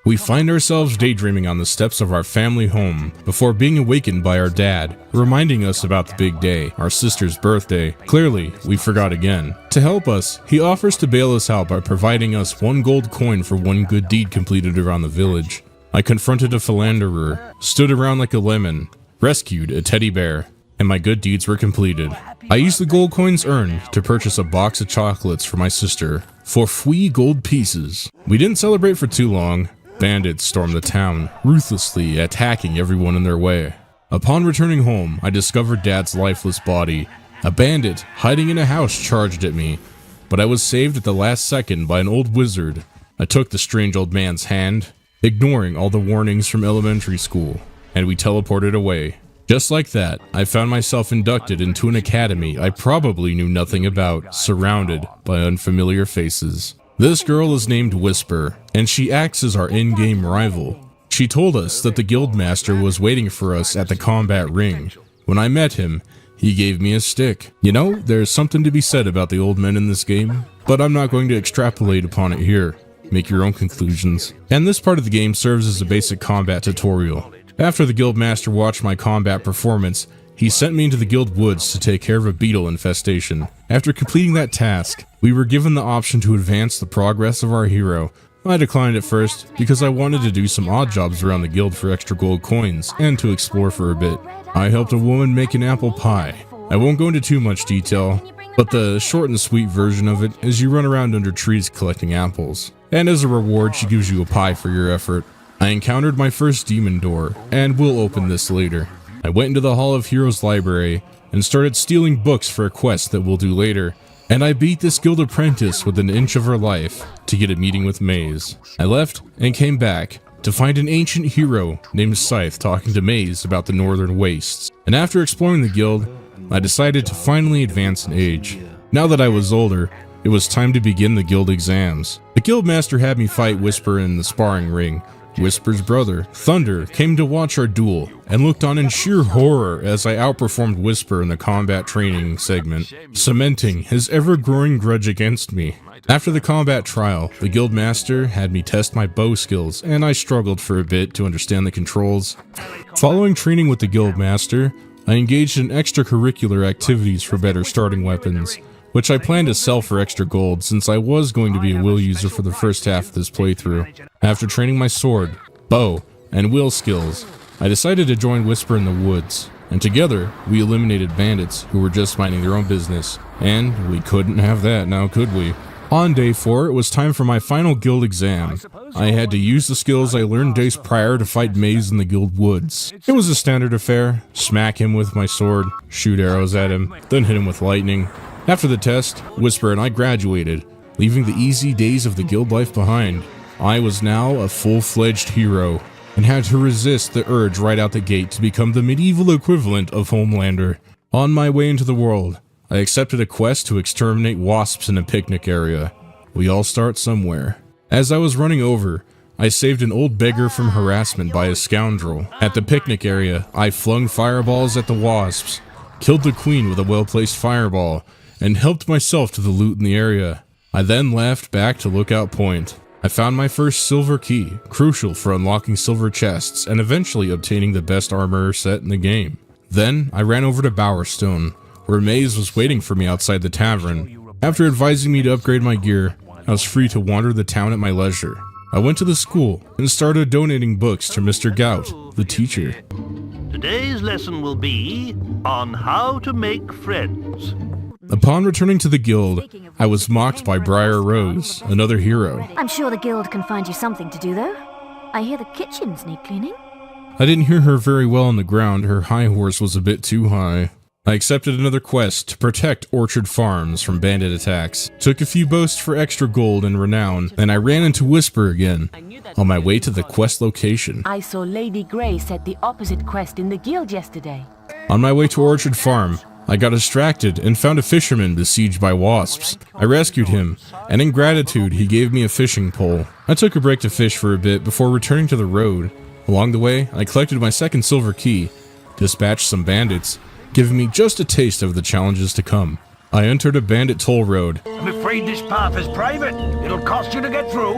We find ourselves daydreaming on the steps of our family home before being awakened by our dad, reminding us about the big day, our sister's birthday. Clearly, we forgot again. To help us, he offers to bail us out by providing us 1 gold coin for 1 good deed completed around the village. I confronted a philanderer, stood around like a lemon, rescued a teddy bear, and my good deeds were completed. I used the gold coins earned to purchase a box of chocolates for my sister for 3 gold pieces. We didn't celebrate for too long. Bandits stormed the town, ruthlessly attacking everyone in their way. Upon returning home, I discovered Dad's lifeless body. A bandit hiding in a house charged at me, but I was saved at the last second by an old wizard. I took the strange old man's hand, ignoring all the warnings from elementary school, and we teleported away. Just like that, I found myself inducted into an academy I probably knew nothing about, surrounded by unfamiliar faces. This girl is named Whisper, and she acts as our in-game rival. She told us that the guildmaster was waiting for us at the combat ring. When I met him, he gave me a stick. You know, there's something to be said about the old men in this game, but I'm not going to extrapolate upon it here. Make your own conclusions. And this part of the game serves as a basic combat tutorial. After the guildmaster watched my combat performance, he sent me into the guild woods to take care of a beetle infestation. After completing that task, we were given the option to advance the progress of our hero. I declined at first because I wanted to do some odd jobs around the guild for extra gold coins and to explore for a bit. I helped a woman make an apple pie. I won't go into too much detail, but the short and sweet version of it is you run around under trees collecting apples. And as a reward, she gives you a pie for your effort. I encountered my first demon door, and we'll open this later. I went into the Hall of Heroes library and started stealing books for a quest that we'll do later, and I beat this guild apprentice with an inch of her life to get a meeting with Maze. I left and came back to find an ancient hero named Scythe talking to Maze about the Northern Wastes, and after exploring the guild, I decided to finally advance in age. Now that I was older, it was time to begin the guild exams. The guildmaster had me fight Whisper in the sparring ring. Whisper's brother, Thunder, came to watch our duel and looked on in sheer horror as I outperformed Whisper in the combat training segment, cementing his ever-growing grudge against me. After the combat trial, the guildmaster had me test my bow skills, and I struggled for a bit to understand the controls. Following training with the guildmaster, I engaged in extracurricular activities for better starting weapons, which I plan to sell for extra gold since I was going to be a will user for the first half of this playthrough. After training my sword, bow, and will skills, I decided to join Whisper in the woods, and together we eliminated bandits who were just minding their own business. And we couldn't have that, now could we? On day 4, it was time for my final guild exam. I had to use the skills I learned days prior to fight Maze in the guild woods. It was a standard affair: smack him with my sword, shoot arrows at him, then hit him with lightning. After the test, Whisper and I graduated, leaving the easy days of the guild life behind. I was now a full-fledged hero, and had to resist the urge right out the gate to become the medieval equivalent of Homelander. On my way into the world, I accepted a quest to exterminate wasps in a picnic area. We all start somewhere. As I was running over, I saved an old beggar from harassment by a scoundrel. At the picnic area, I flung fireballs at the wasps, killed the queen with a well-placed fireball, and helped myself to the loot in the area. I then left back to Lookout Point. I found my first silver key, crucial for unlocking silver chests and eventually obtaining the best armor set in the game. Then I ran over to Bowerstone, where Maze was waiting for me outside the tavern. After advising me to upgrade my gear, I was free to wander the town at my leisure. I went to the school and started donating books to Mr. Gout, the teacher. Today's lesson will be on how to make friends. Upon returning to the guild, I was mocked by Briar Rose, another hero. I'm sure the guild can find you something to do, though. I hear the kitchens need cleaning. I didn't hear her very well on the ground. Her high horse was a bit too high. I accepted another quest to protect Orchard Farms from bandit attacks, took a few boasts for extra gold and renown, and I ran into Whisper again, on my way to the quest location. I saw Lady Grey set the opposite quest in the guild yesterday. On my way to Orchard Farm, I got distracted and found a fisherman besieged by wasps. I rescued him, and in gratitude, he gave me a fishing pole. I took a break to fish for a bit before returning to the road. Along the way, I collected my second silver key, dispatched some bandits, giving me just a taste of the challenges to come. I entered a bandit toll road. I'm afraid this path is private. It'll cost you to get through.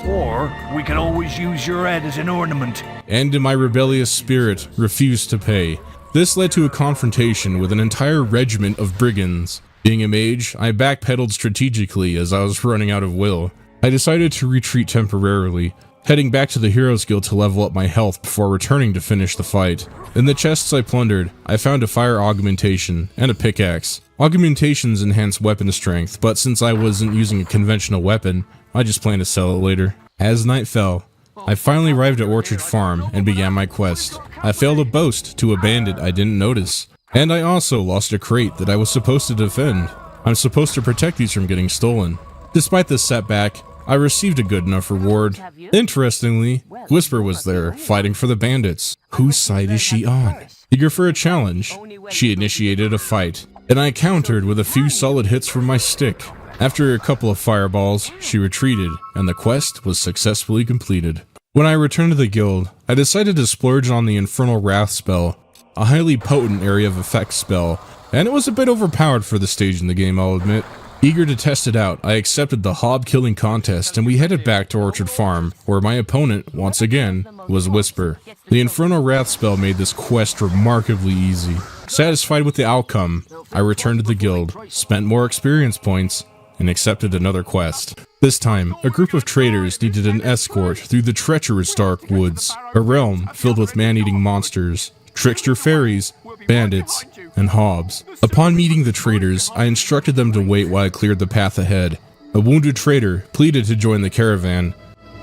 Or we can always use your head as an ornament. And in my rebellious spirit, refused to pay. This led to a confrontation with an entire regiment of brigands. Being a mage, I backpedaled strategically as I was running out of will. I decided to retreat temporarily, heading back to the Heroes Guild to level up my health before returning to finish the fight. In the chests I plundered, I found a fire augmentation and a pickaxe. Augmentations enhance weapon strength, but since I wasn't using a conventional weapon, I just plan to sell it later. As night fell, I finally arrived at Orchard Farm and began my quest. I failed a boast to a bandit I didn't notice. And I also lost a crate that I was supposed to defend. I'm supposed to protect these from getting stolen. Despite this setback, I received a good enough reward. Interestingly, Whisper was there, fighting for the bandits. Whose side is she on? Eager for a challenge, she initiated a fight, and I countered with a few solid hits from my stick. After a couple of fireballs, she retreated, and the quest was successfully completed. When I returned to the guild, I decided to splurge on the Infernal Wrath spell, a highly potent area of effect spell, and it was a bit overpowered for the stage in the game, I'll admit. Eager to test it out, I accepted the hob killing contest and we headed back to Orchard Farm, where my opponent, once again, was Whisper. The Infernal Wrath spell made this quest remarkably easy. Satisfied with the outcome, I returned to the guild, spent more experience points, and accepted another quest. This time, a group of traders needed an escort through the treacherous dark woods, a realm filled with man-eating monsters, trickster fairies, bandits, and hobs. Upon meeting the traders, I instructed them to wait while I cleared the path ahead. A wounded trader pleaded to join the caravan.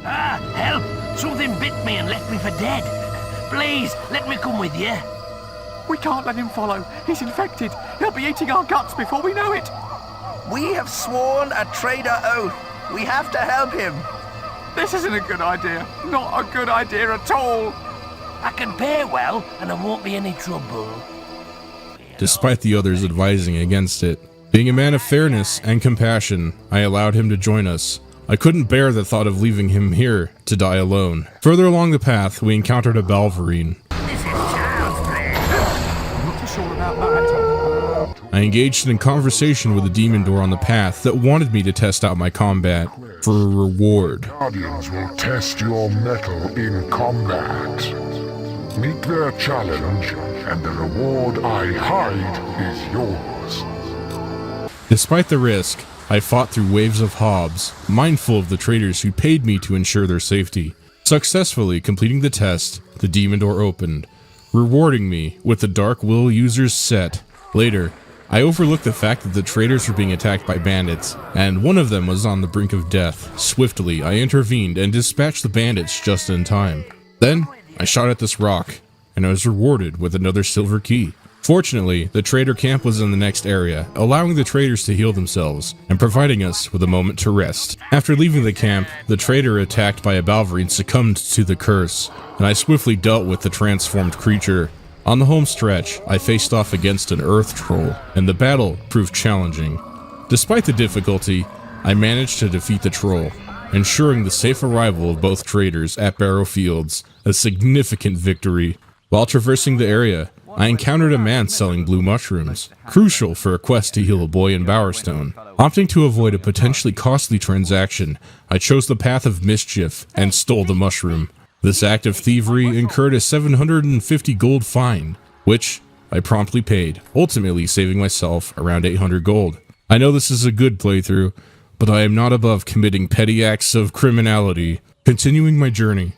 Help! Something bit me and left me for dead. Please, let me come with you. We can't let him follow. He's infected. He'll be eating our guts before we know it. We have sworn a trader oath. We have to help him. This isn't a good idea. Not a good idea at all. I can pay well, and there won't be any trouble. Despite the others advising against it, being a man of fairness and compassion, I allowed him to join us. I couldn't bear the thought of leaving him here to die alone. Further along the path, we encountered a Balverine. I'm not too sure about that. I engaged in conversation with a demon door on the path that wanted me to test out my combat for a reward. Guardians will test your mettle in combat. Meet their challenge, and the reward I hide is yours. Despite the risk, I fought through waves of hobs, mindful of the traders who paid me to ensure their safety. Successfully completing the test, the demon door opened, rewarding me with the Dark Will user's set. Later, I overlooked the fact that the traders were being attacked by bandits, and one of them was on the brink of death. Swiftly, I intervened and dispatched the bandits just in time. Then, I shot at this rock, and I was rewarded with another silver key. Fortunately, the trader camp was in the next area, allowing the traders to heal themselves, and providing us with a moment to rest. After leaving the camp, the trader attacked by a Balverine succumbed to the curse, and I swiftly dealt with the transformed creature. On the home stretch, I faced off against an earth troll, and the battle proved challenging. Despite the difficulty, I managed to defeat the troll, ensuring the safe arrival of both traders at Barrow Fields, a significant victory. While traversing the area, I encountered a man selling blue mushrooms, crucial for a quest to heal a boy in Bowerstone. Opting to avoid a potentially costly transaction, I chose the path of mischief and stole the mushroom. This act of thievery incurred a 750 gold fine, which I promptly paid, ultimately saving myself around 800 gold. I know this is a good playthrough, but I am not above committing petty acts of criminality. Continuing my journey,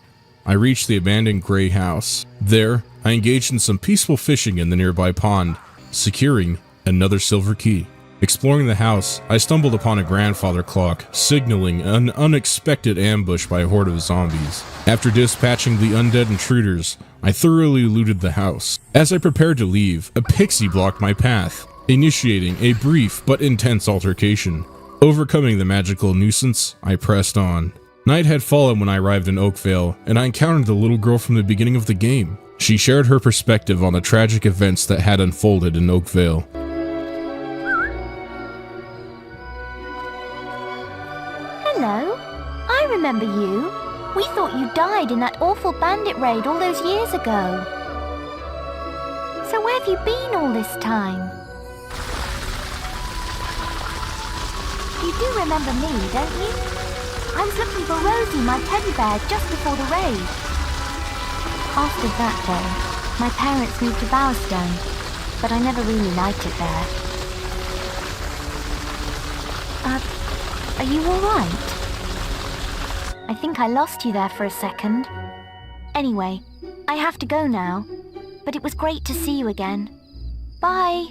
I reached the abandoned gray house. There, I engaged in some peaceful fishing in the nearby pond, securing another silver key. Exploring the house, I stumbled upon a grandfather clock, signaling an unexpected ambush by a horde of zombies. After dispatching the undead intruders, I thoroughly looted the house. As I prepared to leave, a pixie blocked my path, initiating a brief but intense altercation. Overcoming the magical nuisance, I pressed on. Night had fallen when I arrived in Oakvale, and I encountered the little girl from the beginning of the game. She shared her perspective on the tragic events that had unfolded in Oakvale. Hello, I remember you. We thought you died in that awful bandit raid all those years ago. So where have you been all this time? You do remember me, don't you? I was looking for Rosie, my teddy bear, just before the raid. After that day, my parents moved to Bowerstone, but I never really liked it there. Are you alright? I think I lost you there for a second. Anyway, I have to go now, but it was great to see you again. Bye!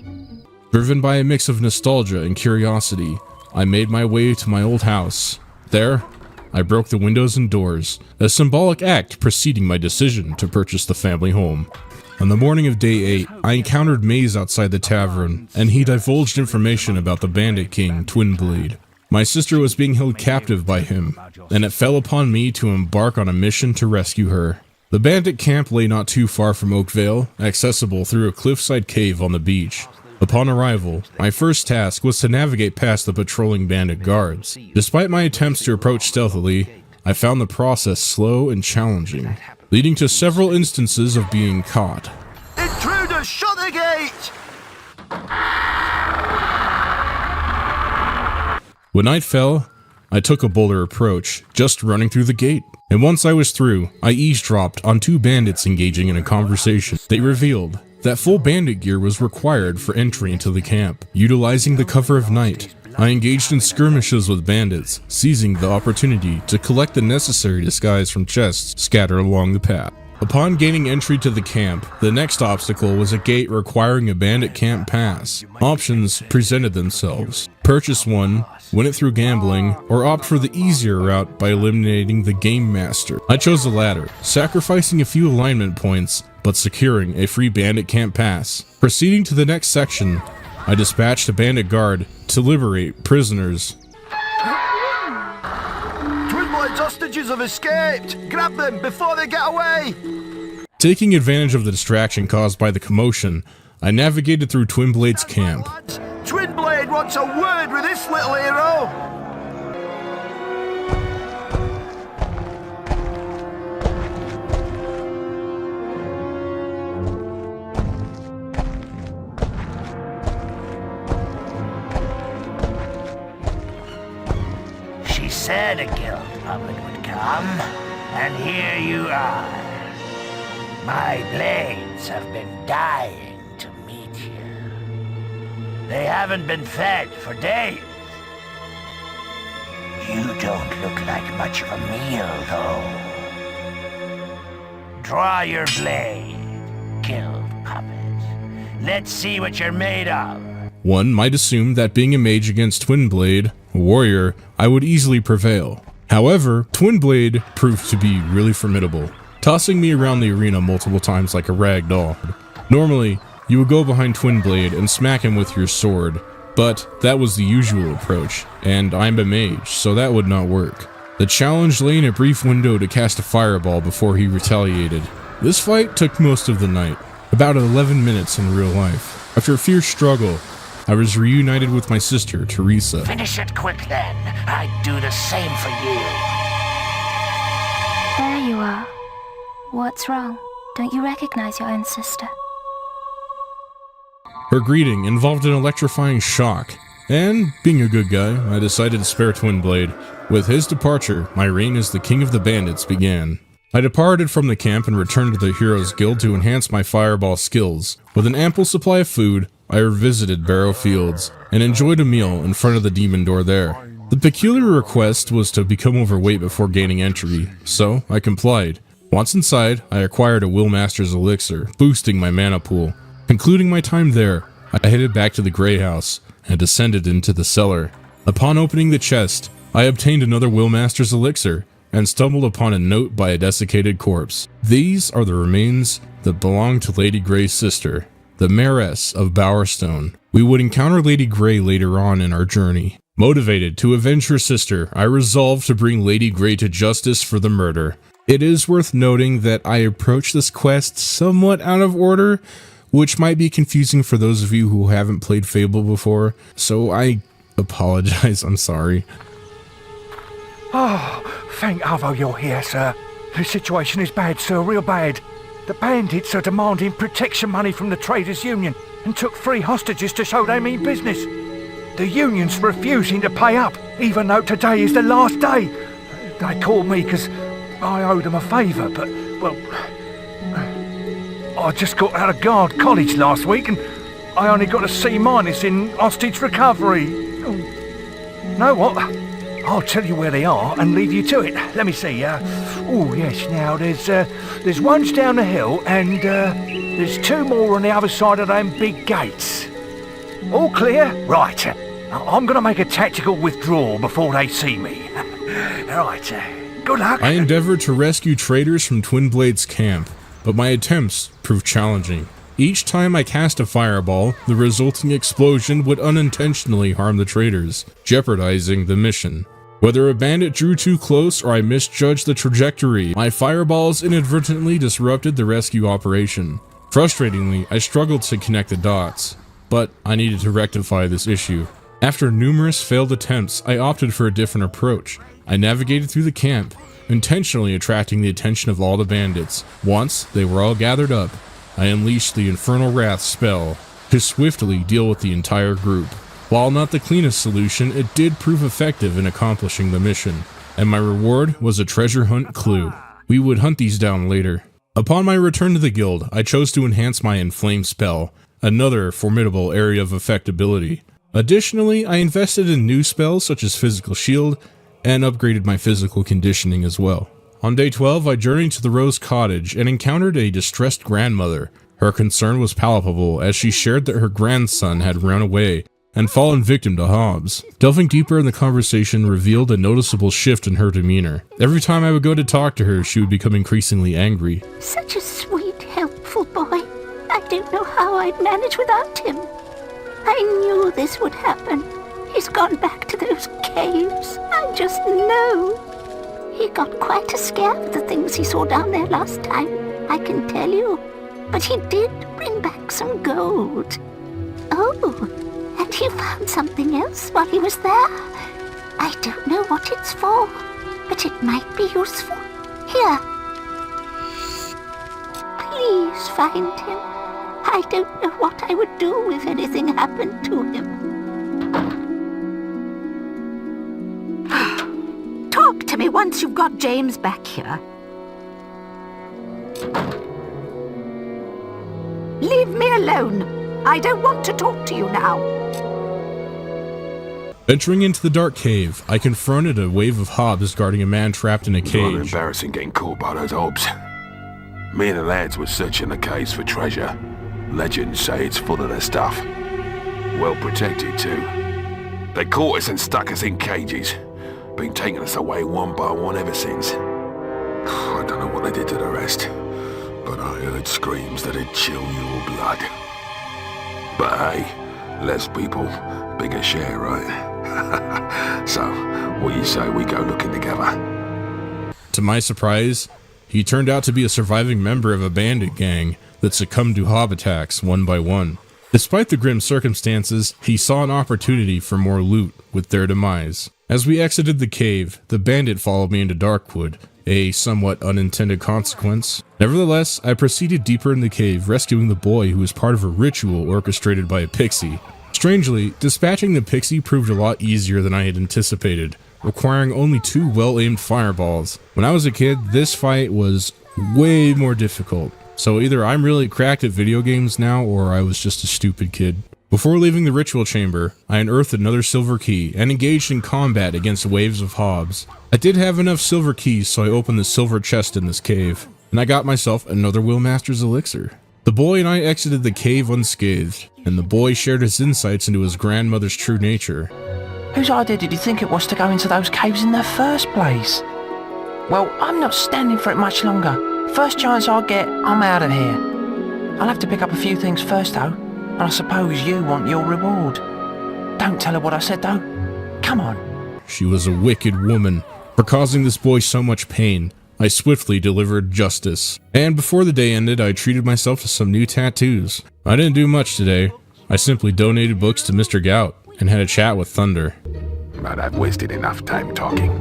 Driven by a mix of nostalgia and curiosity, I made my way to my old house. There, I broke the windows and doors, a symbolic act preceding my decision to purchase the family home. On the morning of day 8, I encountered Maze outside the tavern, and he divulged information about the Bandit King, Twinblade. My sister was being held captive by him, and it fell upon me to embark on a mission to rescue her. The bandit camp lay not too far from Oakvale, accessible through a cliffside cave on the beach. Upon arrival, my first task was to navigate past the patrolling bandit guards. Despite my attempts to approach stealthily, I found the process slow and challenging, leading to several instances of being caught. Intruders, shut the gate! When night fell, I took a bolder approach, just running through the gate. And once I was through, I eavesdropped on 2 bandits engaging in a conversation. They revealed that full bandit gear was required for entry into the camp. Utilizing the cover of night, I engaged in skirmishes with bandits, seizing the opportunity to collect the necessary disguise from chests scattered along the path. Upon gaining entry to the camp, the next obstacle was a gate requiring a bandit camp pass. Options presented themselves. Purchase one, win it through gambling, or opt for the easier route by eliminating the game master. I chose the latter, sacrificing a few alignment points, but securing a free bandit camp pass. Proceeding to the next section, I dispatched a bandit guard to liberate prisoners. Twinblade's hostages have escaped! Grab them before they get away! Taking advantage of the distraction caused by the commotion, I navigated through Twinblade's camp. Twinblade wants a word with this little hero! She said a guild puppet would come, and here you are. My blades have been dying to meet you. They haven't been fed for days. You don't look like much of a meal, though. Draw your blade, guild puppet. Let's see what you're made of. One might assume that being a mage against Twinblade, a warrior, I would easily prevail. However, Twinblade proved to be really formidable, tossing me around the arena multiple times like a rag doll. Normally, you would go behind Twinblade and smack him with your sword, but that was the usual approach, and I'm a mage, so that would not work. The challenge lay in a brief window to cast a fireball before he retaliated. This fight took most of the night, about 11 minutes in real life. After a fierce struggle, I was reunited with my sister, Teresa. Finish it quick then. I'd do the same for you. There you are. What's wrong? Don't you recognize your own sister? Her greeting involved an electrifying shock, and being a good guy, I decided to spare Twinblade. With his departure, my reign as the king of the bandits began. I departed from the camp and returned to the Heroes Guild to enhance my fireball skills. With an ample supply of food, I revisited Barrow Fields and enjoyed a meal in front of the demon door there. The peculiar request was to become overweight before gaining entry, so I complied. Once inside, I acquired a Willmaster's elixir, boosting my mana pool. Concluding my time there, I headed back to the Grey House and descended into the cellar. Upon opening the chest, I obtained another Willmaster's elixir and stumbled upon a note by a desiccated corpse. These are the remains that belonged to Lady Grey's sister, the Mayoress of Bowerstone. We would encounter Lady Grey later on in our journey. Motivated to avenge her sister, I resolved to bring Lady Grey to justice for the murder. It is worth noting that I approached this quest somewhat out of order, which might be confusing for those of you who haven't played Fable before, so I apologize, I'm sorry. Oh, thank Avo you're here, sir. The situation is bad, sir, real bad. The bandits are demanding protection money from the Traders' Union and took 3 hostages to show they mean business. The union's refusing to pay up, even though today is the last day. They called me because I owed them a favour, but, well, I just got out of Guard College last week and I only got a C- in hostage recovery. Know what? I'll tell you where they are and leave you to it. Let me see. Oh yes. Now there's ones down the hill and there's two more on the other side of them big gates. All clear? Right. I'm gonna make a tactical withdrawal before they see me. Right. Good luck. I endeavored to rescue traders from Twin Blade's camp, but my attempts proved challenging. Each time I cast a fireball, the resulting explosion would unintentionally harm the traders, jeopardizing the mission. Whether a bandit drew too close or I misjudged the trajectory, my fireballs inadvertently disrupted the rescue operation. Frustratingly, I struggled to connect the dots, but I needed to rectify this issue. After numerous failed attempts, I opted for a different approach. I navigated through the camp, intentionally attracting the attention of all the bandits. Once they were all gathered up, I unleashed the Infernal Wrath spell to swiftly deal with the entire group. While not the cleanest solution, it did prove effective in accomplishing the mission, and my reward was a treasure hunt clue. We would hunt these down later. Upon my return to the guild, I chose to enhance my Inflame spell, another formidable area of effect ability. Additionally, I invested in new spells such as Physical Shield, and upgraded my physical conditioning as well. On day 12, I journeyed to the Rose Cottage and encountered a distressed grandmother. Her concern was palpable as she shared that her grandson had run away and fallen victim to Hobbs. Delving deeper in the conversation revealed a noticeable shift in her demeanor. Every time I would go to talk to her, she would become increasingly angry. Such a sweet, helpful boy. I don't know how I'd manage without him. I knew this would happen. He's gone back to those caves. I just know. He got quite a scare with the things he saw down there last time, I can tell you. But he did bring back some gold. Oh, and he found something else while he was there. I don't know what it's for, but it might be useful. Here. Please find him. I don't know what I would do if anything happened to him. Talk to me once you've got James back here. Leave me alone. I don't want to talk to you now. Venturing into the dark cave, I confronted a wave of Hobbs guarding a man trapped in a It's rather cage. embarrassing getting caught by those Hobbs. Me and the lads were searching the caves for treasure. Legends say it's full of their stuff. Well protected too. They caught us and stuck us in cages. Been taking us away one by one ever since. I don't know what they did to the rest, but I heard screams that'd chill your blood. But hey, less people, bigger share, right? So, what you say we go looking together? To my surprise, he turned out to be a surviving member of a bandit gang that succumbed to Hob attacks one by one. Despite the grim circumstances, he saw an opportunity for more loot with their demise. As we exited the cave, the bandit followed me into Darkwood, a somewhat unintended consequence. Nevertheless, I proceeded deeper in the cave, rescuing the boy who was part of a ritual orchestrated by a pixie. Strangely, dispatching the pixie proved a lot easier than I had anticipated, requiring only 2 well-aimed fireballs. When I was a kid, this fight was way more difficult, so either I'm really cracked at video games now, or I was just a stupid kid. Before leaving the ritual chamber, I unearthed another silver key and engaged in combat against waves of Hobbs. I did have enough silver keys, so I opened the silver chest in this cave, and I got myself another Willmaster's elixir. The boy and I exited the cave unscathed, and the boy shared his insights into his grandmother's true nature. Whose idea did you think it was to go into those caves in the first place? Well, I'm not standing for it much longer. First chance I get, I'm out of here. I'll have to pick up a few things first though, and I suppose you want your reward. Don't tell her what I said though. Come on. She was a wicked woman. For causing this boy so much pain, I swiftly delivered justice. And before the day ended, I treated myself to some new tattoos. I didn't do much today. I simply donated books to Mr. Gout and had a chat with Thunder. But I've wasted enough time talking.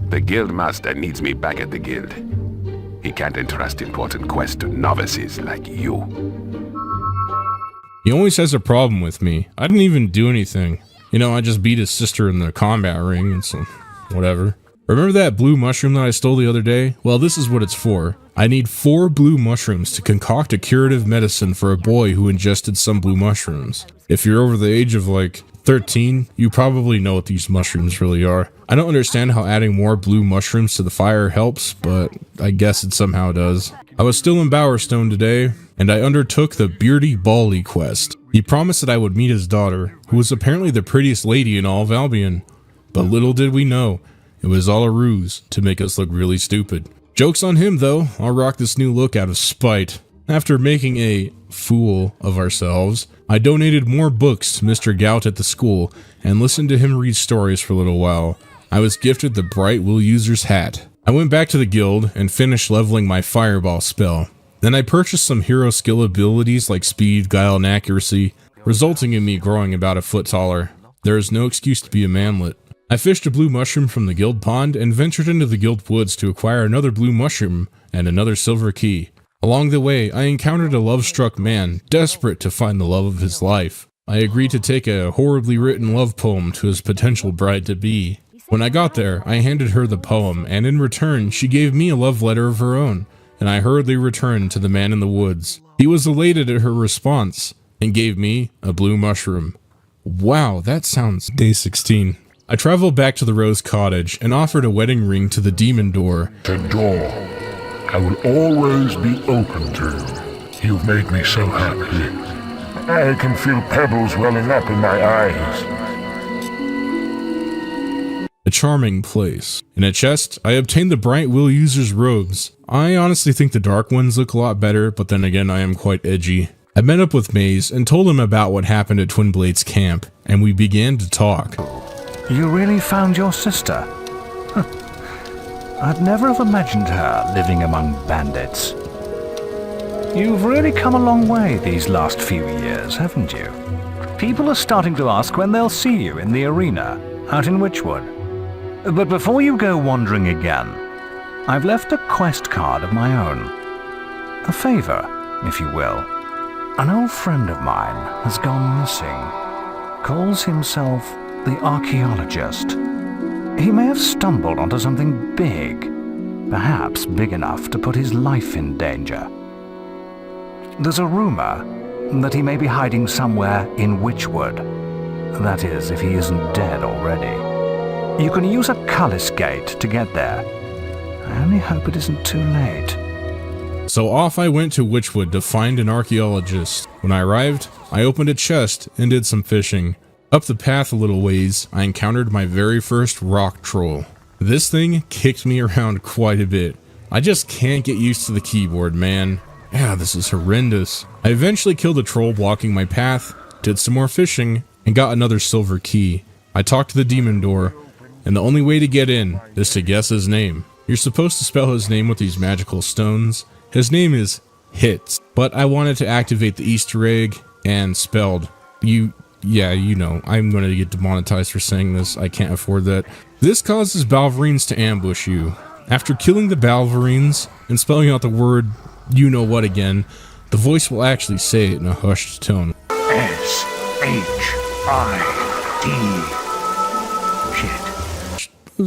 The guildmaster needs me back at the guild. He can't entrust important quests to novices like you. He always has a problem with me. I didn't even do anything. You know, I just beat his sister in the combat ring and so, whatever. Remember that blue mushroom that I stole the other day? Well, this is what it's for. I need 4 blue mushrooms to concoct a curative medicine for a boy who ingested some blue mushrooms. If you're over the age of like 13, you probably know what these mushrooms really are. I don't understand how adding more blue mushrooms to the fire helps, but I guess it somehow does. I was still in Bowerstone today, and I undertook the Beardy Bally quest. He promised that I would meet his daughter, who was apparently the prettiest lady in all of Albion. But little did we know, it was all a ruse to make us look really stupid. Joke's on him though, I'll rock this new look out of spite. After making a fool of ourselves, I donated more books to Mr. Gout at the school and listened to him read stories for a little while. I was gifted the Bright Will User's hat. I went back to the guild and finished leveling my fireball spell. Then I purchased some hero skill abilities like speed, guile, and accuracy, resulting in me growing about a foot taller. There is no excuse to be a manlet. I fished a blue mushroom from the guild pond and ventured into the guild woods to acquire another blue mushroom and another silver key. Along the way, I encountered a love-struck man, desperate to find the love of his life. I agreed to take a horribly written love poem to his potential bride-to-be. When I got there, I handed her the poem, and in return, she gave me a love letter of her own, and I hurriedly returned to the man in the woods. He was elated at her response, and gave me a blue mushroom. Wow, that sounds... Day 16. I traveled back to the Rose Cottage and offered a wedding ring to the demon door. The door I will always be open to. You've made me so happy. I can feel pebbles welling up in my eyes. A charming place. In a chest, I obtained the Bright Will User's robes. I honestly think the dark ones look a lot better, but then again I am quite edgy. I met up with Maze and told him about what happened at Twin Blade's camp, and we began to talk. You really found your sister? I'd never have imagined her living among bandits. You've really come a long way these last few years, haven't you? People are starting to ask when they'll see you in the arena, out in Witchwood. But before you go wandering again, I've left a quest card of my own. A favor, if you will. An old friend of mine has gone missing. Calls himself the Archaeologist. He may have stumbled onto something big, perhaps big enough to put his life in danger. There's a rumor that he may be hiding somewhere in Witchwood. That is, if he isn't dead already. You can use a Cullis gate to get there. I only hope it isn't too late. So off I went to Witchwood to find an archaeologist. When I arrived, I opened a chest and did some fishing. Up the path a little ways, I encountered my very first rock troll. This thing kicked me around quite a bit. I just can't get used to the keyboard, man. Yeah, this is horrendous. I eventually killed a troll blocking my path, did some more fishing, and got another silver key. I talked to the demon door, and the only way to get in is to guess his name. You're supposed to spell his name with these magical stones. His name is Hits, but I wanted to activate the Easter egg and spelled yeah, you know, I'm going to get demonetized for saying this. I can't afford that. This causes Balverines to ambush you. After killing the Balverines and spelling out the word you-know-what again, the voice will actually say it in a hushed tone. S-H-I-D.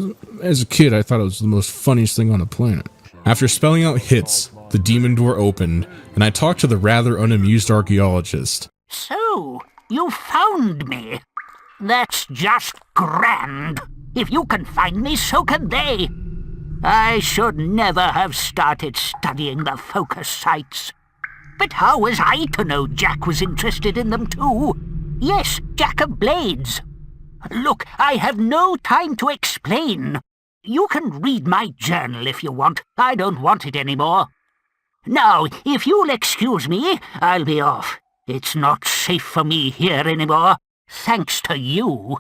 Shit. As a kid, I thought it was the most funniest thing on the planet. After spelling out Hits, the demon door opened, and I talked to the rather unamused archaeologist. So, you found me. That's just grand. If you can find me, so can they. I should never have started studying the focus sites. But how was I to know Jack was interested in them too? Yes, Jack of Blades. Look, I have no time to explain. You can read my journal if you want. I don't want it anymore. Now, if you'll excuse me, I'll be off. It's not safe for me here anymore, thanks to you.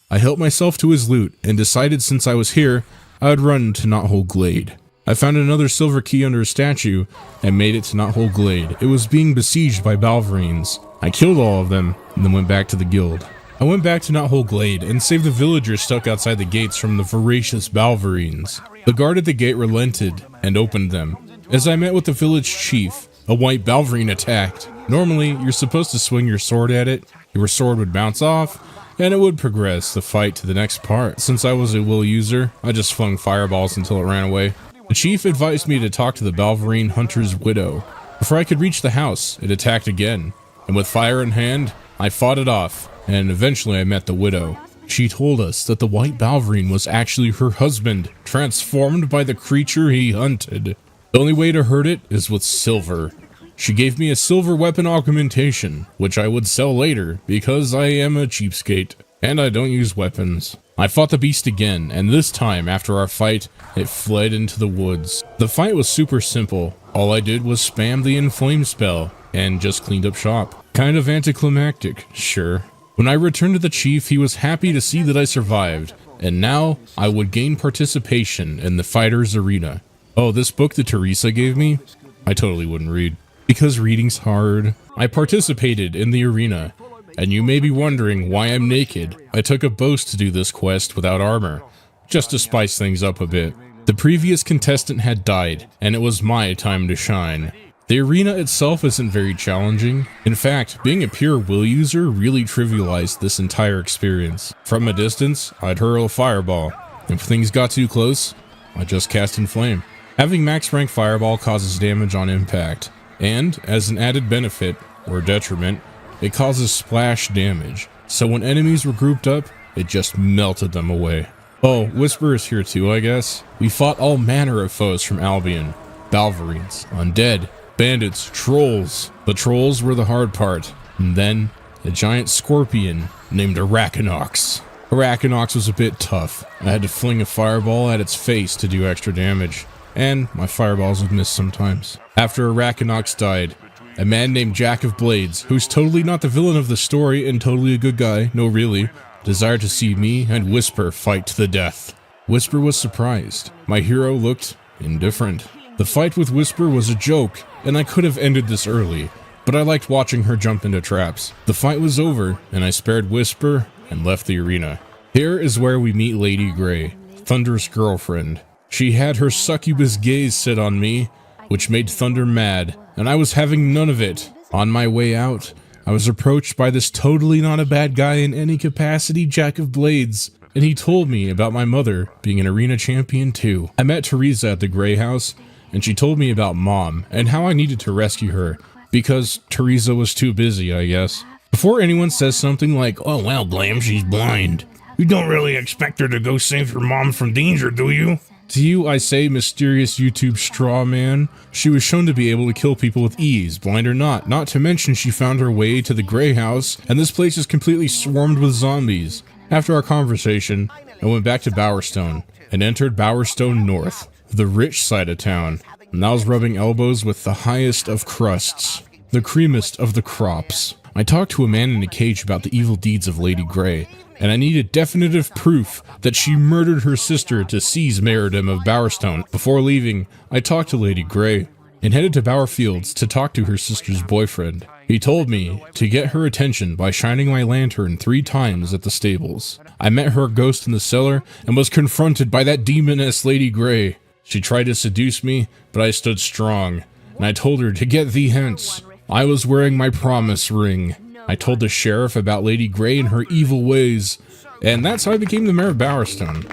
I helped myself to his loot and decided since I was here, I would run to Knothole Glade. I found another silver key under a statue and made it to Knothole Glade. It was being besieged by Balverines. I killed all of them and then went back to the guild. I went back to Knothole Glade and saved the villagers stuck outside the gates from the voracious Balverines. The guard at the gate relented and opened them. As I met with the village chief, a white Balverine attacked. Normally, you're supposed to swing your sword at it, your sword would bounce off, and it would progress the fight to the next part. Since I was a will user, I just flung fireballs until it ran away. The chief advised me to talk to the Balverine hunter's widow. Before I could reach the house, it attacked again, and with fire in hand, I fought it off, and eventually I met the widow. She told us that the white Balverine was actually her husband, transformed by the creature he hunted. The only way to hurt it is with silver. She gave me a silver weapon augmentation, which I would sell later because I am a cheapskate, and I don't use weapons. I fought the beast again, and this time, after our fight, it fled into the woods. The fight was super simple. All I did was spam the inflame spell, and just cleaned up shop. Kind of anticlimactic, sure. When I returned to the chief, he was happy to see that I survived, and now I would gain participation in the fighter's arena. Oh, this book that Teresa gave me? I totally wouldn't read, because reading's hard. I participated in the arena, and you may be wondering why I'm naked. I took a boast to do this quest without armor, just to spice things up a bit. The previous contestant had died, and it was my time to shine. The arena itself isn't very challenging. In fact, being a pure will user really trivialized this entire experience. From a distance, I'd hurl a fireball. If things got too close, I'd just cast Inflame. Having max rank fireball causes damage on impact, and as an added benefit, or detriment, it causes splash damage. So when enemies were grouped up, it just melted them away. Oh, Whisper is here too, I guess. We fought all manner of foes from Albion. Balverines, undead, bandits, trolls. The trolls were the hard part. And then, a giant scorpion named Arachnox. Arachnox was a bit tough. I had to fling a fireball at its face to do extra damage. And my fireballs would miss sometimes. After Arachnox died, a man named Jack of Blades, who's totally not the villain of the story and totally a good guy, no really, desired to see me and Whisper fight to the death. Whisper was surprised. My hero looked indifferent. The fight with Whisper was a joke, and I could have ended this early, but I liked watching her jump into traps. The fight was over, and I spared Whisper and left the arena. Here is where we meet Lady Grey, Thunder's girlfriend. She had her succubus gaze set on me, which made Thunder mad, and I was having none of it. On my way out, I was approached by this totally not a bad guy in any capacity Jack of Blades, and he told me about my mother being an arena champion too. I met Teresa at the Grey House, and she told me about Mom and how I needed to rescue her, because Teresa was too busy, I guess. Before anyone says something like, "Oh well, GLAHM, she's blind. You don't really expect her to go save your mom from danger, do you?" To you, I say, mysterious YouTube straw man. She was shown to be able to kill people with ease, blind or not. Not to mention she found her way to the Grey House, and this place is completely swarmed with zombies. After our conversation, I went back to Bowerstone, and entered Bowerstone North, the rich side of town, and I was rubbing elbows with the highest of crusts, the creamiest of the crops. I talked to a man in a cage about the evil deeds of Lady Grey, and I needed definitive proof that she murdered her sister to seize Maridom of Bowerstone. Before leaving, I talked to Lady Grey, and headed to Bowerfields to talk to her sister's boyfriend. He told me to get her attention by shining my lantern 3 times at the stables. I met her ghost in the cellar, and was confronted by that demoness Lady Grey. She tried to seduce me, but I stood strong, and I told her to get thee hence. I was wearing my promise ring. I told the sheriff about Lady Grey and her evil ways, and that's how I became the mayor of Bowerstone.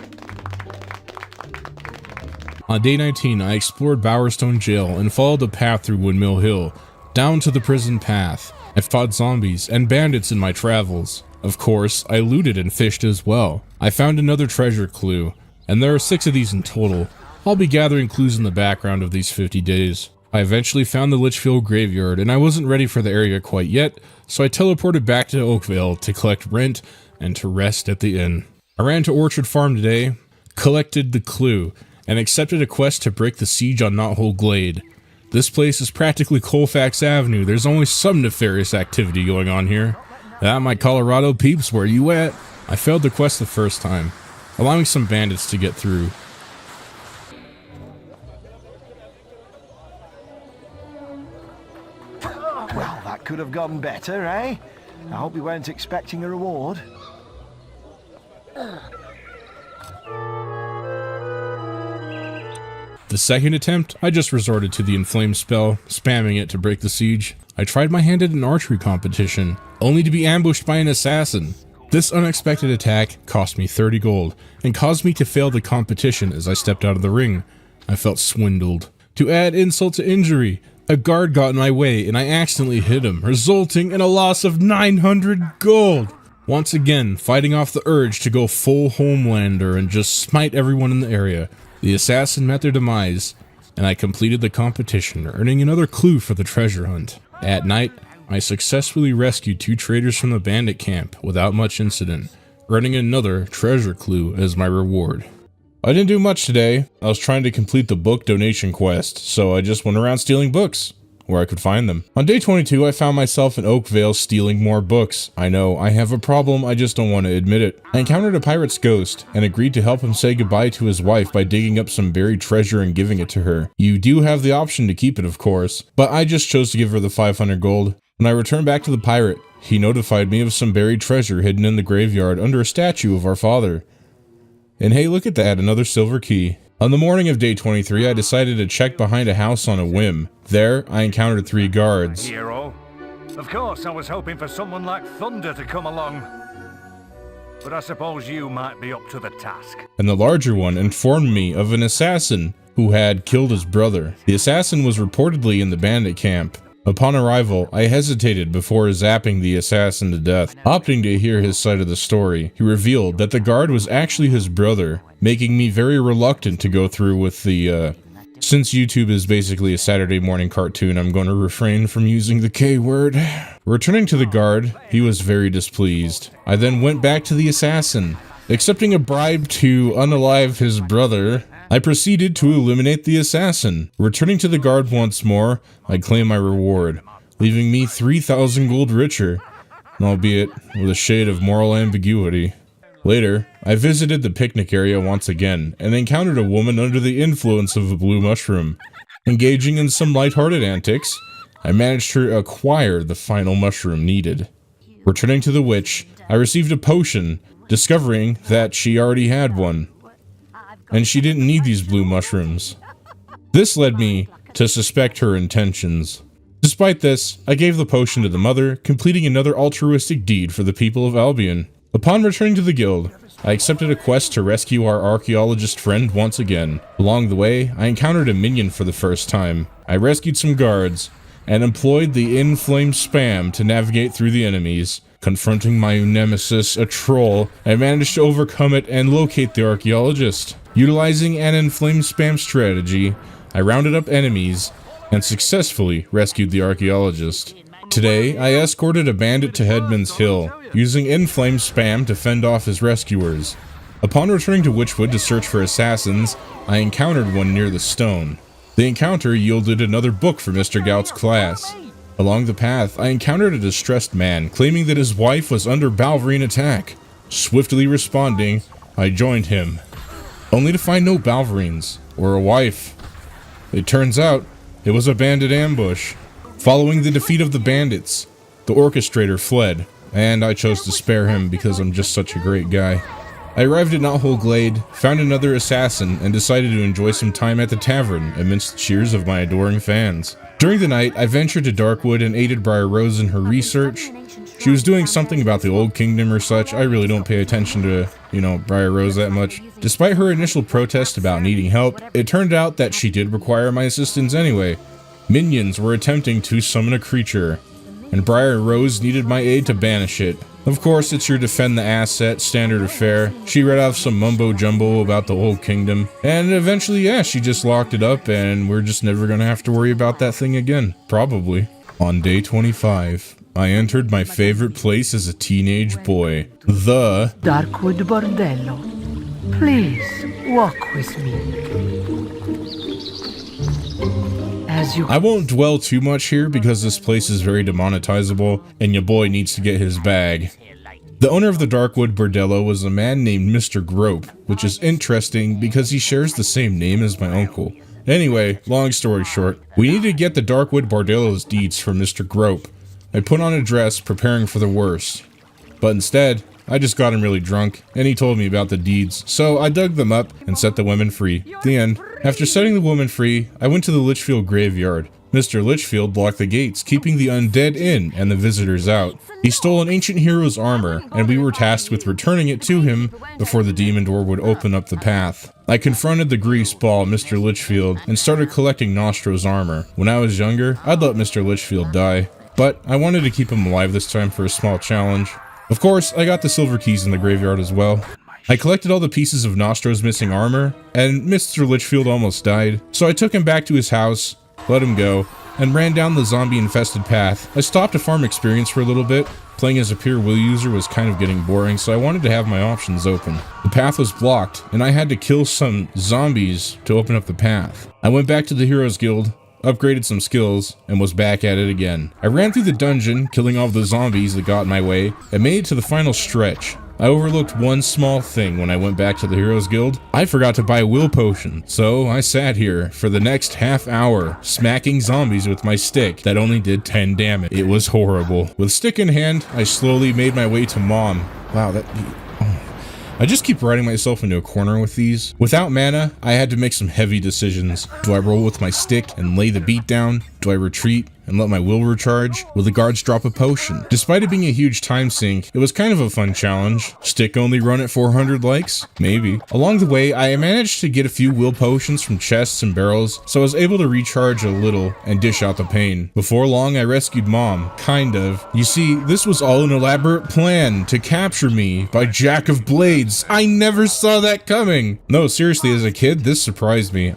On day 19, I explored Bowerstone Jail and followed the path through Windmill Hill, down to the prison path. I fought zombies and bandits in my travels. Of course, I looted and fished as well. I found another treasure clue, and there are 6 of these in total. I'll be gathering clues in the background of these 50 days. I eventually found the Litchfield graveyard, and I wasn't ready for the area quite yet, so I teleported back to Oakvale to collect rent and to rest at the inn. I ran to Orchard Farm today, collected the clue, and accepted a quest to break the siege on Knothole Glade. This place is practically Colfax Avenue. There's always some nefarious activity going on here. My Colorado peeps, where you at? I failed the quest the first time, allowing some bandits to get through. Well, that could have gone better, eh? I hope you weren't expecting a reward. The second attempt, I just resorted to the Inflame spell, spamming it to break the siege. I tried my hand at an archery competition, only to be ambushed by an assassin. This unexpected attack cost me 30 gold and caused me to fail the competition as I stepped out of the ring. I felt swindled. To add insult to injury, a guard got in my way and I accidentally hit him, resulting in a loss of 900 gold. Once again, fighting off the urge to go full Homelander and just smite everyone in the area, the assassin met their demise, and I completed the competition, earning another clue for the treasure hunt. At night, I successfully rescued 2 traitors from the bandit camp without much incident, earning another treasure clue as my reward. I didn't do much today. I was trying to complete the book donation quest, so I just went around stealing books where I could find them. On day 22, I found myself in Oakvale stealing more books. I know, I have a problem, I just don't want to admit it. I encountered a pirate's ghost and agreed to help him say goodbye to his wife by digging up some buried treasure and giving it to her. You do have the option to keep it, of course, but I just chose to give her the 500 gold. When I returned back to the pirate, he notified me of some buried treasure hidden in the graveyard under a statue of our father. And hey, look at that, another silver key. On the morning of day 23, I decided to check behind a house on a whim. There, I encountered 3 guards. Hero. Of course, I was hoping for someone like Thunder to come along. But I suppose you might be up to the task. And the larger one informed me of an assassin who had killed his brother. The assassin was reportedly in the bandit camp. Upon arrival, I hesitated before zapping the assassin to death. Opting to hear his side of the story, he revealed that the guard was actually his brother, making me very reluctant to go through with the, Since YouTube is basically a Saturday morning cartoon, I'm going to refrain from using the K word. Returning to the guard, he was very displeased. I then went back to the assassin. Accepting a bribe to unalive his brother, I proceeded to eliminate the assassin. Returning to the guard once more, I claimed my reward, leaving me 3,000 gold richer, albeit with a shade of moral ambiguity. Later, I visited the picnic area once again, and encountered a woman under the influence of a blue mushroom. Engaging in some lighthearted antics, I managed to acquire the final mushroom needed. Returning to the witch, I received a potion, discovering that she already had one, and she didn't need these blue mushrooms. This led me to suspect her intentions. Despite this, I gave the potion to the mother, completing another altruistic deed for the people of Albion. Upon returning to the guild, I accepted a quest to rescue our archaeologist friend once again. Along the way, I encountered a minion for the first time. I rescued some guards, and employed the in-flame spam to navigate through the enemies. Confronting my nemesis, a troll, I managed to overcome it and locate the archaeologist. Utilizing an in-flame spam strategy, I rounded up enemies and successfully rescued the archaeologist. Today, I escorted a bandit to Headman's Hill, using in-flame spam to fend off his rescuers. Upon returning to Witchwood to search for assassins, I encountered one near the stone. The encounter yielded another book for Mr. Gout's class. Along the path, I encountered a distressed man claiming that his wife was under Balverine attack. Swiftly responding, I joined him, only to find no Balverines or a wife. It turns out, it was a bandit ambush. Following the defeat of the bandits, the orchestrator fled, and I chose to spare him because I'm just such a great guy. I arrived at Knothole Glade, found another assassin, and decided to enjoy some time at the tavern amidst the cheers of my adoring fans. During the night, I ventured to Darkwood and aided Briar Rose in her research. She was doing something about the Old Kingdom or such. I really don't pay attention to, Briar Rose that much. Despite her initial protest about needing help, it turned out that she did require my assistance anyway. Minions were attempting to summon a creature, and Briar Rose needed my aid to banish it. Of course, it's your defend the asset, standard affair. She read off some mumbo-jumbo about the Old Kingdom, and eventually, yeah, she just locked it up, and we're just never gonna have to worry about that thing again. Probably. On day 25, I entered my favorite place as a teenage boy, the Darkwood Bordello. Please, walk with me. I won't dwell too much here because this place is very demonetizable, and your boy needs to get his bag. The owner of the Darkwood Bordello was a man named Mr. Grope, which is interesting because he shares the same name as my uncle. Anyway, long story short, we needed to get the Darkwood Bordello's deeds from Mr. Grope. I put on a dress, preparing for the worst. But instead, I just got him really drunk, and he told me about the deeds, so I dug them up and set the women free. The end. After setting the woman free, I went to the Litchfield graveyard. Mr. Litchfield blocked the gates, keeping the undead in and the visitors out. He stole an ancient hero's armor, and we were tasked with returning it to him before the demon door would open up the path. I confronted the grease ball, Mr. Litchfield, and started collecting Nostro's armor. When I was younger, I'd let Mr. Litchfield die, but I wanted to keep him alive this time for a small challenge. Of course, I got the silver keys in the graveyard as well. I collected all the pieces of Nostro's missing armor, and Mr. Litchfield almost died, so I took him back to his house, let him go, and ran down the zombie-infested path. I stopped to farm experience for a little bit. Playing as a pure will user was kind of getting boring, so I wanted to have my options open. The path was blocked, and I had to kill some zombies to open up the path. I went back to the Heroes Guild, upgraded some skills, and was back at it again. I ran through the dungeon, killing all of the zombies that got in my way, and made it to the final stretch. I overlooked one small thing when I went back to the Heroes Guild. I forgot to buy a will potion, so I sat here for the next half hour, smacking zombies with my stick that only did 10 damage. It was horrible. With stick in hand, I slowly made my way to Mom. Wow, I just keep writing myself into a corner with these. Without mana, I had to make some heavy decisions. Do I roll with my stick and lay the beat down? Do I retreat and let my will recharge? Will the guards drop a potion? Despite it being a huge time sink, it was kind of a fun challenge. Stick only run at 400 likes? Maybe. Along the way, I managed to get a few will potions from chests and barrels, so I was able to recharge a little and dish out the pain. Before long, I rescued Mom. Kind of. You see, this was all an elaborate plan to capture me by Jack of Blades. I never saw that coming. No, seriously, as a kid, this surprised me.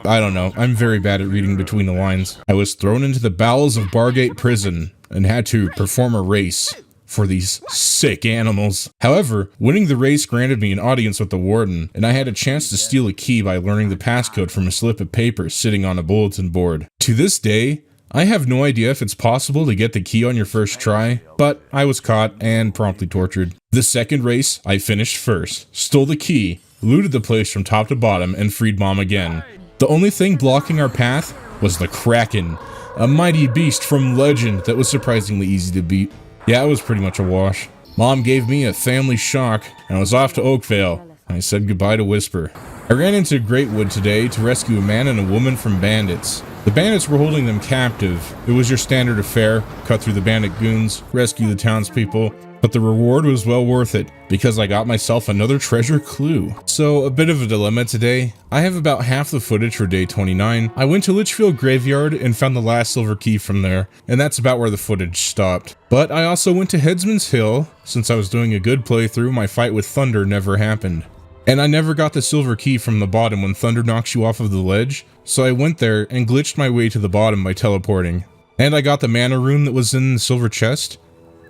I don't know, I'm very bad at reading between the lines. I was thrown into the bowels of Bargate Prison and had to perform a race for these sick animals. However, winning the race granted me an audience with the warden, and I had a chance to steal a key by learning the passcode from a slip of paper sitting on a bulletin board. To this day, I have no idea if it's possible to get the key on your first try, but I was caught and promptly tortured. The second race, I finished first, stole the key, looted the place from top to bottom, and freed Mom again. The only thing blocking our path was the Kraken, a mighty beast from legend that was surprisingly easy to beat. Yeah, it was pretty much a wash. Mom gave me a family shock, and I was off to Oakvale, and I said goodbye to Whisper. I ran into Greatwood today to rescue a man and a woman from bandits. The bandits were holding them captive. It was your standard affair, cut through the bandit goons, rescue the townspeople, but the reward was well worth it, because I got myself another treasure clue. So, a bit of a dilemma today. I have about half the footage for day 29. I went to Litchfield Graveyard and found the last silver key from there, and that's about where the footage stopped. But I also went to Headsman's Hill. Since I was doing a good playthrough, my fight with Thunder never happened. And I never got the silver key from the bottom when Thunder knocks you off of the ledge, so I went there and glitched my way to the bottom by teleporting. And I got the mana rune that was in the silver chest,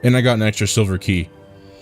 and I got an extra silver key.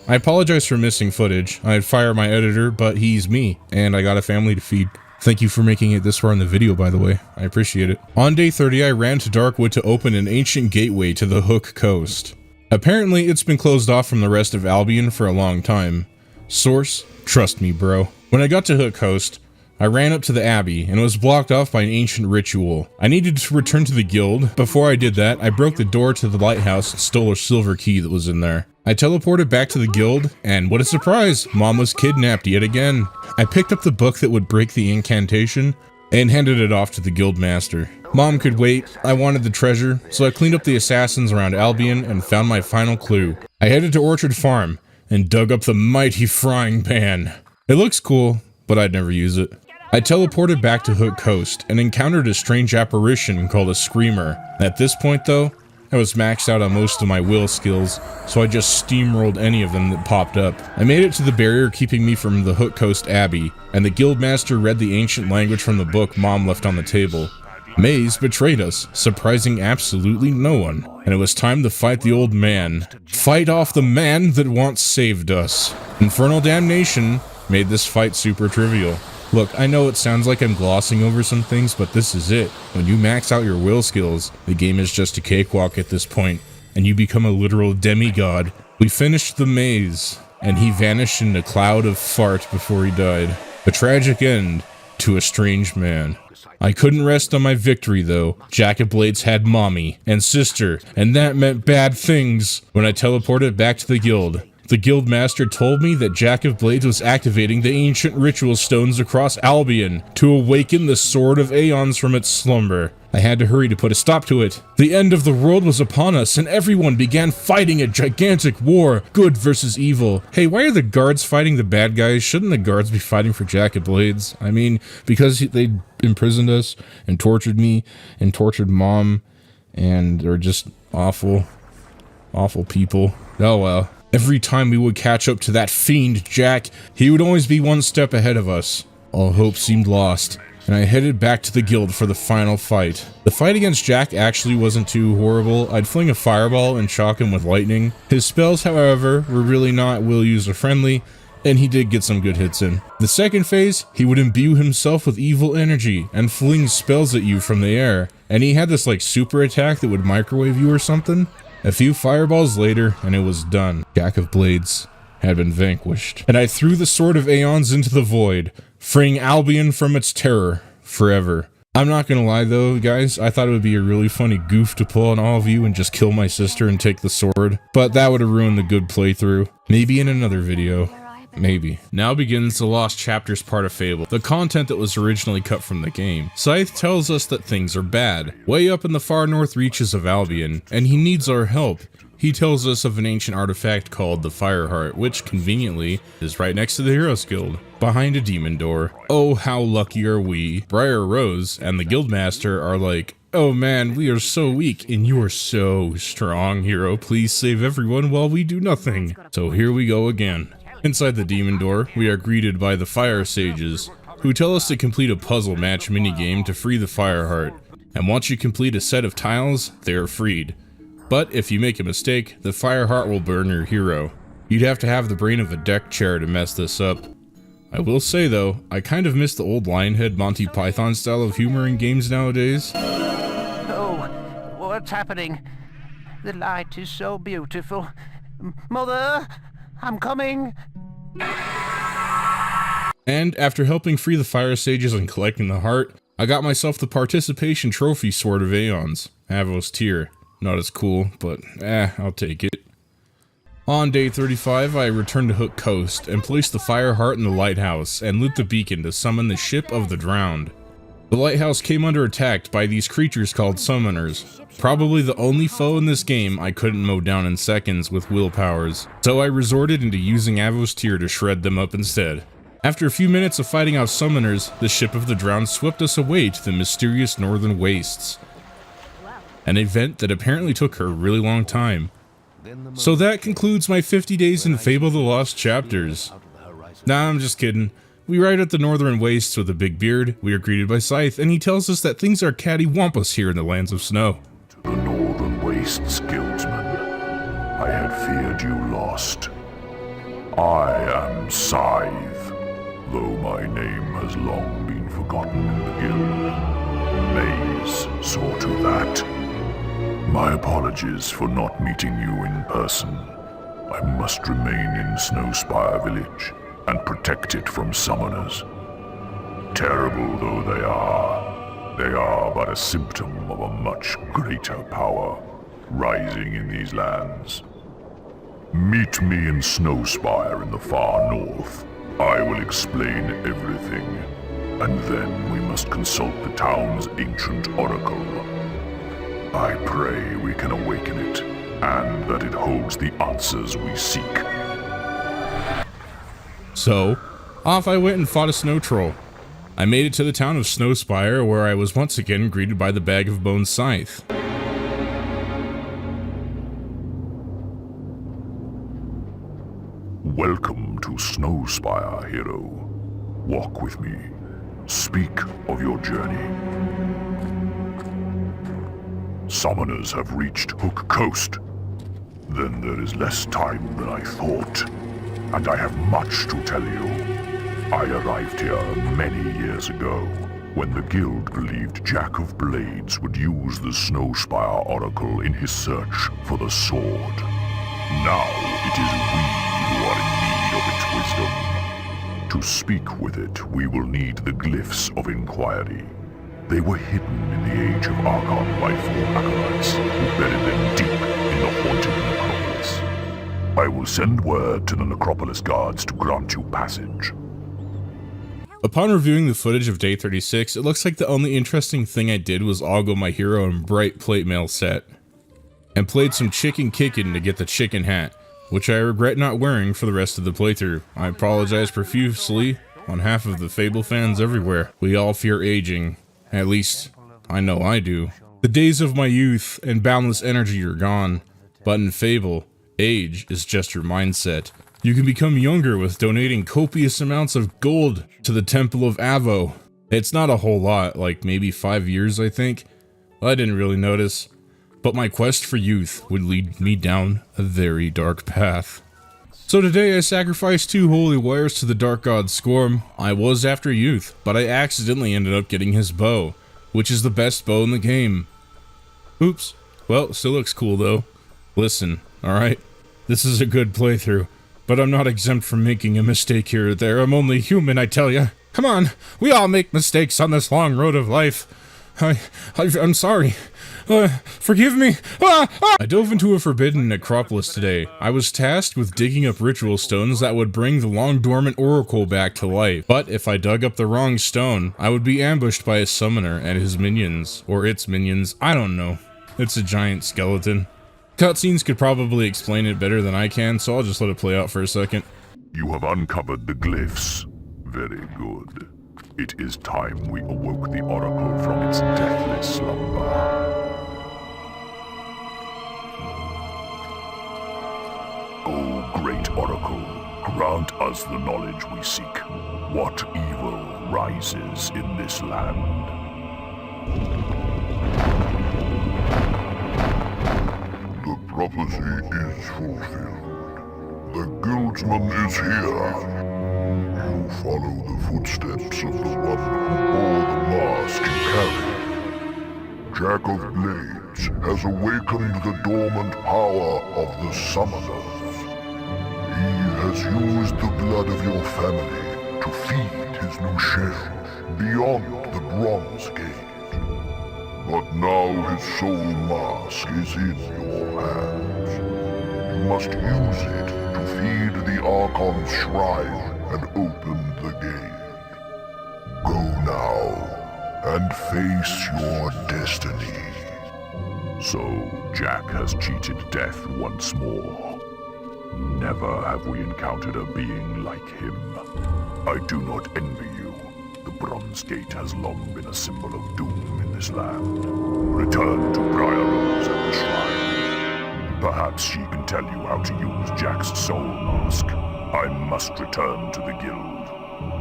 I apologize for missing footage. I'd fire my editor, but he's me, and I got a family to feed. Thank you for making it this far in the video, by the way. I appreciate it. On day 30, I ran to Darkwood to open an ancient gateway to the Hook Coast. Apparently, it's been closed off from the rest of Albion for a long time. Source? Trust me, bro. When I got to Hook Coast, I ran up to the Abbey and was blocked off by an ancient ritual. I needed to return to the guild. Before I did that, I broke the door to the lighthouse and stole a silver key that was in there. I teleported back to the guild, and what a surprise! Mom was kidnapped yet again. I picked up the book that would break the incantation and handed it off to the guild master. Mom could wait. I wanted the treasure, so I cleaned up the assassins around Albion and found my final clue. I headed to Orchard Farm and dug up the mighty frying pan. It looks cool, but I'd never use it. I teleported back to Hook Coast and encountered a strange apparition called a Screamer. At this point though, I was maxed out on most of my will skills, so I just steamrolled any of them that popped up. I made it to the barrier keeping me from the Hook Coast Abbey, and the guildmaster read the ancient language from the book Mom left on the table. Maze betrayed us, surprising absolutely no one, and it was time to fight the old man. Fight off the man that once saved us. Infernal Damnation made this fight super trivial. Look, I know it sounds like I'm glossing over some things, but this is it. When you max out your will skills, the game is just a cakewalk at this point, and you become a literal demigod. We finished the maze, and he vanished in a cloud of fart before he died. A tragic end to a strange man. I couldn't rest on my victory though. Jack of Blades had mommy and sister, and that meant bad things. When I teleported back to the guild, the guildmaster told me that Jack of Blades was activating the ancient ritual stones across Albion to awaken the Sword of Aeons from its slumber. I had to hurry to put a stop to it. The end of the world was upon us, and everyone began fighting a gigantic war, good versus evil. Hey, why are the guards fighting the bad guys? Shouldn't the guards be fighting for Jack of Blades? I mean, because they imprisoned us and tortured me and tortured Mom, and they're just awful people. Oh well. Every time we would catch up to that fiend Jack, he would always be one step ahead of us. All hope seemed lost, and I headed back to the guild for the final fight. The fight against Jack actually wasn't too horrible. I'd fling a fireball and shock him with lightning. His spells, however, were really not user friendly, and he did get some good hits in. The second phase, he would imbue himself with evil energy and fling spells at you from the air, and he had this like super attack that would microwave you or something. A few fireballs later, and it was done. Jack of Blades had been vanquished, and I threw the Sword of Aeons into the void, freeing Albion from its terror forever. I'm not gonna lie though, guys, I thought it would be a really funny goof to pull on all of you and just kill my sister and take the sword, but that would have ruined the good playthrough. Maybe in another video. Maybe. Now begins the Lost Chapters part of Fable, the content that was originally cut from the game. Scythe tells us that things are bad, way up in the far north reaches of Albion, and he needs our help. He tells us of an ancient artifact called the Fireheart, which, conveniently, is right next to the Heroes Guild, behind a demon door. Oh, how lucky are we. Briar Rose and the Guildmaster are like, oh man, we are so weak, and you are so strong, hero. Please save everyone while we do nothing. So here we go again. Inside the demon door, we are greeted by the Fire Sages, who tell us to complete a puzzle match minigame to free the Fireheart. And once you complete a set of tiles, they are freed. But if you make a mistake, the Fireheart will burn your hero. You'd have to have the brain of a deck chair to mess this up. I will say though, I kind of miss the old Lionhead Monty Python style of humor in games nowadays. Oh, what's happening? The light is so beautiful. Mother, I'm coming. And after helping free the Fire Sages and collecting the heart, I got myself the participation trophy Sword of Aeons, Avos tier. Not as cool, but I'll take it. On day 35, I returned to Hook Coast and placed the Fireheart in the lighthouse and lit the beacon to summon the Ship of the Drowned. The lighthouse came under attack by these creatures called summoners. Probably the only foe in this game I couldn't mow down in seconds with willpowers, so I resorted into using Avos tier to shred them up instead. After a few minutes of fighting off summoners, the Ship of the Drowned swept us away to the mysterious northern wastes. An event that apparently took her a really long time. So that concludes my 50 days in Fable The Lost Chapters. Nah, I'm just kidding. We ride at the northern wastes with a big beard, we are greeted by Scythe, and he tells us that things are cattywampus here in the lands of snow. The northern wastes, guildsman. I had feared you lost. I am Scythe, though my name has long been forgotten in the guild. Maze saw to that. My apologies for not meeting you in person. I must remain in Snowspire Village and protect it from summoners. Terrible though they are but a symptom of a much greater power rising in these lands. Meet me in Snowspire in the far north. I will explain everything, and then we must consult the town's ancient oracle. I pray we can awaken it, and that it holds the answers we seek. So, off I went and fought a snow troll. I made it to the town of Snowspire, where I was once again greeted by the Bag of Bones Scythe. Welcome to Snowspire, hero. Walk with me. Speak of your journey. Summoners have reached Hook Coast. Then there is less time than I thought, and I have much to tell you. I arrived here many years ago, when the guild believed Jack of Blades would use the Snowspire Oracle in his search for the sword. Now it is we who are in need of its wisdom. To speak with it, we will need the glyphs of inquiry. They were hidden in the age of Archon by 4 acolytes, who buried them deep in the haunted necropolis. I will send word to the necropolis guards to grant you passage. Upon reviewing the footage of day 36, it looks like the only interesting thing I did was oggle my hero in bright plate mail set, and played some chicken kickin' to get the chicken hat, which I regret not wearing for the rest of the playthrough. I apologize profusely on behalf of the Fable fans everywhere. We all fear aging. At least, I know I do. The days of my youth and boundless energy are gone, but in Fable, age is just your mindset. You can become younger with donating copious amounts of gold to the Temple of Avo. It's not a whole lot, like maybe 5 years I think. I didn't really notice, but my quest for youth would lead me down a very dark path. So today I sacrificed 2 holy wires to the dark god Skorm. I was after youth, but I accidentally ended up getting his bow, which is the best bow in the game. Oops. Well, still looks cool though. Listen, alright? This is a good playthrough, but I'm not exempt from making a mistake here or there. I'm only human, I tell ya. Come on, we all make mistakes on this long road of life. I'm sorry. Forgive me. I dove into a forbidden necropolis today. I was tasked with digging up ritual stones that would bring the long-dormant oracle back to life. But if I dug up the wrong stone, I would be ambushed by a summoner and his minions. Or its minions, I don't know. It's a giant skeleton. Cutscenes could probably explain it better than I can, so I'll just let it play out for a second. You have uncovered the glyphs. Very good. It is time we awoke the Oracle from its deathless slumber. O great Oracle, grant us the knowledge we seek. What evil rises in this land? The prophecy is fulfilled. The guildsman is here. You follow the footsteps of the one who bore the mask you carry. Jack of Blades has awakened the dormant power of the summoners. He has used the blood of your family to feed his new shell beyond the Bronze Gate. But now his soul mask is in your hands. You must use it to feed the Archon's shrine and open the gate. Go now, and face your destiny. So, Jack has cheated death once more. Never have we encountered a being like him. I do not envy you. The Bronze Gate has long been a symbol of doom in this land. Return to Briar Rose at the shrine. Perhaps she can tell you how to use Jack's soul mask. I must return to the guild.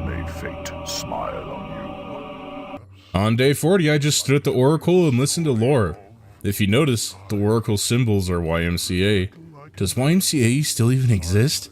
May fate smile on you. On day 40, I just stood at the Oracle and listened to lore. If you notice, the Oracle symbols are YMCA. Does YMCA still even exist?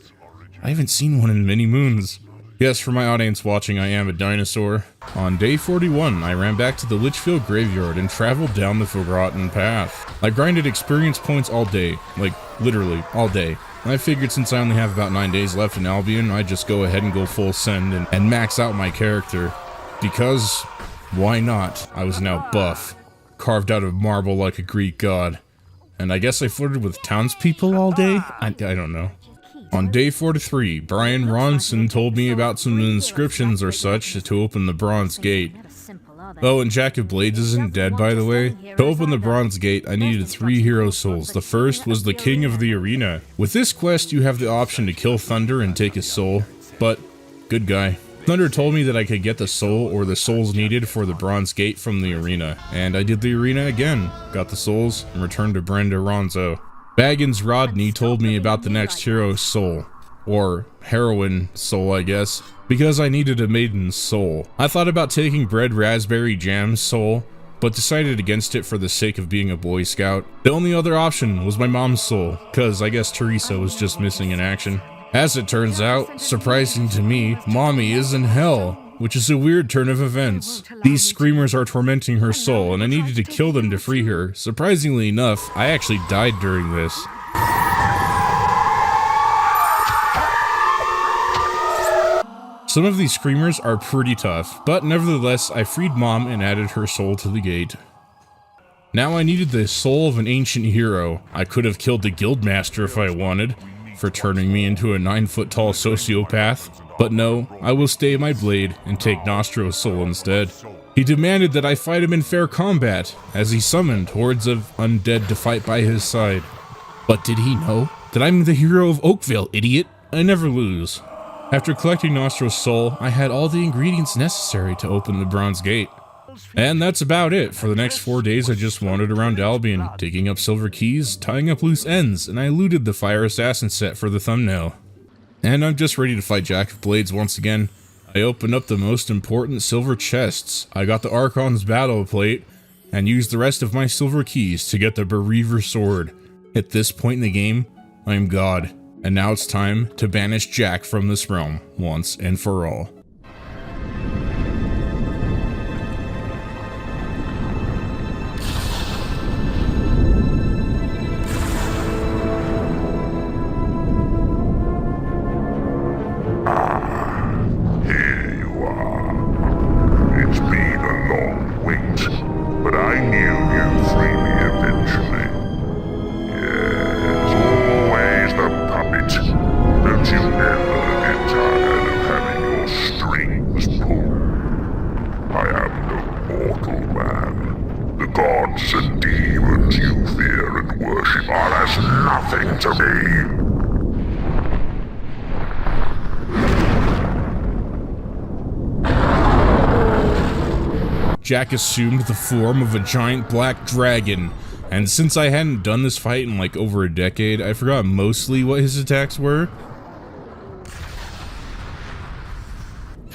I haven't seen one in many moons. Yes, for my audience watching, I am a dinosaur. On day 41, I ran back to the Litchfield Graveyard and traveled down the Forgotten Path. I grinded experience points all day, like literally all day. I figured since I only have about 9 days left in Albion, I'd just go ahead and go full send and max out my character. Because, why not? I was now buff, carved out of marble like a Greek god. And I guess I flirted with townspeople all day? I don't know. On day 43, Brian Ronson told me about some inscriptions or such to open the Bronze Gate. Oh, and Jack of Blades isn't dead, by the way. To open the Bronze Gate, I needed 3 hero souls. The first was the King of the Arena. With this quest, you have the option to kill Thunder and take his soul. But, good guy. Thunder told me that I could get the soul or the souls needed for the Bronze Gate from the arena. And I did the arena again, got the souls, and returned to Brenda Ronzo. Baggins Rodney told me about the next hero's soul. Or heroine soul, I guess. Because I needed a maiden's soul. I thought about taking Bread Raspberry Jam's soul, but decided against it for the sake of being a Boy Scout. The only other option was my mom's soul, cause I guess Teresa was just missing in action. As it turns out, surprising to me, Mommy is in hell, which is a weird turn of events. These screamers are tormenting her soul, and I needed to kill them to free her. Surprisingly enough, I actually died during this. Some of these screamers are pretty tough, but nevertheless, I freed Mom and added her soul to the gate. Now I needed the soul of an ancient hero. I could have killed the Guildmaster if I wanted, for turning me into a 9-foot-tall sociopath. But no, I will stay my blade and take Nostro's soul instead. He demanded that I fight him in fair combat, as he summoned hordes of undead to fight by his side. But did he know that I'm the hero of Oakville, idiot? I never lose. After collecting Nostro's soul, I had all the ingredients necessary to open the Bronze Gate. And that's about it. For the next 4 days, I just wandered around Albion, digging up silver keys, tying up loose ends, and I looted the Fire Assassin set for the thumbnail. And I'm just ready to fight Jack of Blades once again. I opened up the most important silver chests, I got the Archon's battle plate, and used the rest of my silver keys to get the Bereaver sword. At this point in the game, I am God, and now it's time to banish Jack from this realm, once and for all. Jack assumed the form of a giant black dragon, and since I hadn't done this fight in like over a decade, I forgot mostly what his attacks were.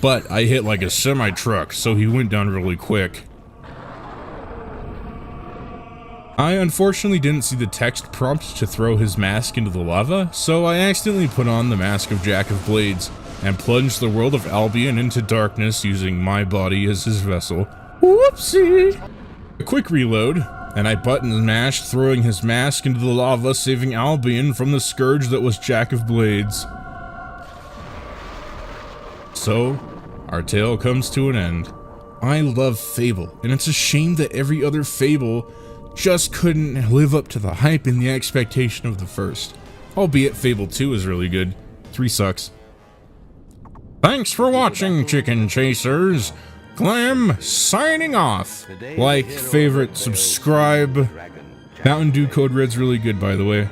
But I hit like a semi-truck, so he went down really quick. I unfortunately didn't see the text prompt to throw his mask into the lava, so I accidentally put on the mask of Jack of Blades, and plunged the world of Albion into darkness using my body as his vessel. Whoopsie! A quick reload, and I button mashed, throwing his mask into the lava, saving Albion from the scourge that was Jack of Blades. So, our tale comes to an end. I love Fable, and it's a shame that every other Fable just couldn't live up to the hype and the expectation of the first. Albeit Fable 2 is really good. 3 sucks. Thanks for watching, Chicken Chasers. GLAHM signing off. Like, favorite, subscribe. Mountain Dew Code Red's really good, by the way.